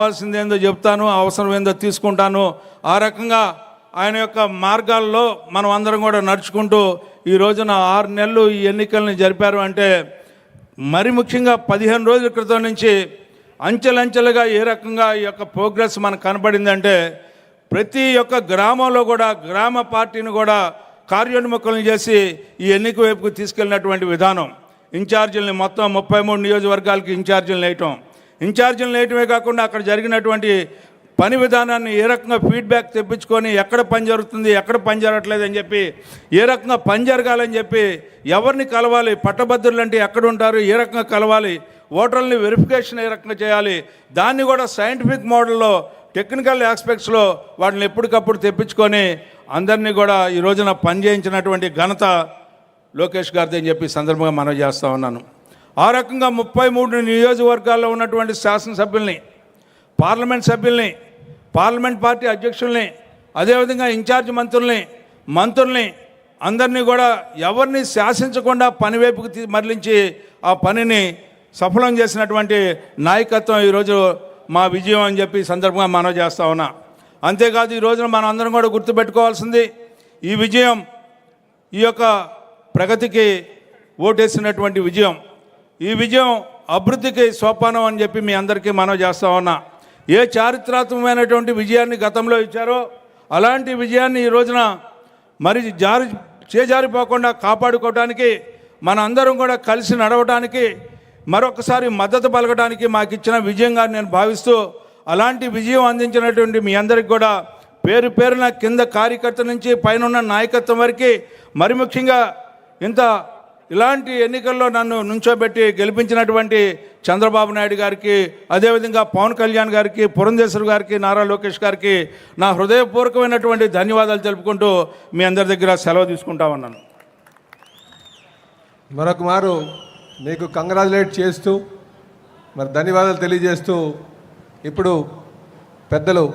కావాల్సిందేందో చెప్తాను, అవసరం ఏందో తీసుకుంటాను. ఆ రకంగా ఆయన యొక్క మార్గాల్లో మనం అందరం కూడా నడుచుకుంటూ ఈ రోజున 6 నెలలు ఈ ఎన్నికల్ని జరిపారు అంటే, మరి ముఖ్యంగా 15 రోజుల క్రితం నుంచి అంచెలంచెలుగా ఏ రకంగా ఈ యొక్క ప్రోగ్రెస్ మనకు కనపడిందంటే, ప్రతి ఒక్క గ్రామంలో కూడా గ్రామ పార్టీని కూడా కార్యోన్ముఖులను చేసి ఈ ఎన్నిక వైపుకు తీసుకెళ్ళినటువంటి విధానం. ఇన్ఛార్జీలని మొత్తం 33 నియోజకవర్గాలకి ఇన్ఛార్జీలను వేయటమే కాకుండా అక్కడ జరిగినటువంటి పని విధానాన్ని ఏ రకంగా ఫీడ్బ్యాక్ తెప్పించుకొని ఎక్కడ పని జరుగుతుంది, ఎక్కడ పని జరగట్లేదని చెప్పి, ఏ రకంగా పని జరగాలని చెప్పి, ఎవరిని కలవాలి, పట్టభద్రులు అంటే ఎక్కడ ఉంటారు, ఏ రకంగా కలవాలి, ఓటర్లని వెరిఫికేషన్ ఏ రకంగా చేయాలి, దాన్ని కూడా సైంటిఫిక్ మోడల్లో టెక్నికల్ ఆస్పెక్ట్స్లో వాటిని ఎప్పటికప్పుడు తెప్పించుకొని అందరినీ కూడా ఈ రోజున పని చేయించినటువంటి ఘనత లోకేష్ గారిది అని చెప్పి సందర్భంగా మనవి చేస్తూ ఉన్నాను. ఆ రకంగా 33 నియోజకవర్గాల్లో ఉన్నటువంటి శాసనసభ్యుల్ని, పార్లమెంట్ సభ్యుల్ని, పార్లమెంట్ పార్టీ అధ్యక్షుల్ని, అదేవిధంగా ఇన్ఛార్జ్ మంత్రుల్ని అందరినీ కూడా ఎవరిని శాసించకుండా పని వైపుకి మరలించి ఆ పనిని సఫలం చేసినటువంటి నాయకత్వం ఈరోజు మా విజయం అని చెప్పి సందర్భంగా మనవి చేస్తూ ఉన్నా. అంతేకాదు ఈ రోజున మనం అందరం కూడా గుర్తుపెట్టుకోవాల్సింది, ఈ విజయం ఈ యొక్క ప్రగతికి ఓటేసినటువంటి విజయం, ఈ విజయం అభివృద్ధికి సోపానం అని చెప్పి మీ అందరికీ మనవి చేస్తూ ఉన్నా. ఏ చారిత్రాత్మకమైనటువంటి విజయాన్ని గతంలో ఇచ్చారో అలాంటి విజయాన్ని ఈ రోజున మరి చేజారిపోకుండా కాపాడుకోవడానికి, మన అందరం కూడా కలిసి నడవడానికి, మరొకసారి మద్దతు పలకడానికి మాకు ఇచ్చిన విజయంగా నేను భావిస్తూ, అలాంటి విజయం అందించినటువంటి మీ అందరికి కూడా పేరు పేరున కింద కార్యకర్త నుంచి పైన నాయకత్వం వరకు, మరి ముఖ్యంగా ఇలాంటి ఎన్నికల్లో నన్ను నుంచోబెట్టి గెలిపించినటువంటి చంద్రబాబు నాయుడు గారికి, అదేవిధంగా పవన్ కళ్యాణ్ గారికి, పురంధేశ్వర్ గారికి, నారా లోకేష్ గారికి నా హృదయపూర్వకమైనటువంటి ధన్యవాదాలు తెలుపుకుంటూ మీ అందరి దగ్గర సెలవు తీసుకుంటా ఉన్నాను. మరొక మారు మీకు కంగ్రాచులేట్ చేస్తూ, మరి ధన్యవాదాలు తెలియజేస్తూ, ఇప్పుడు పెద్దలు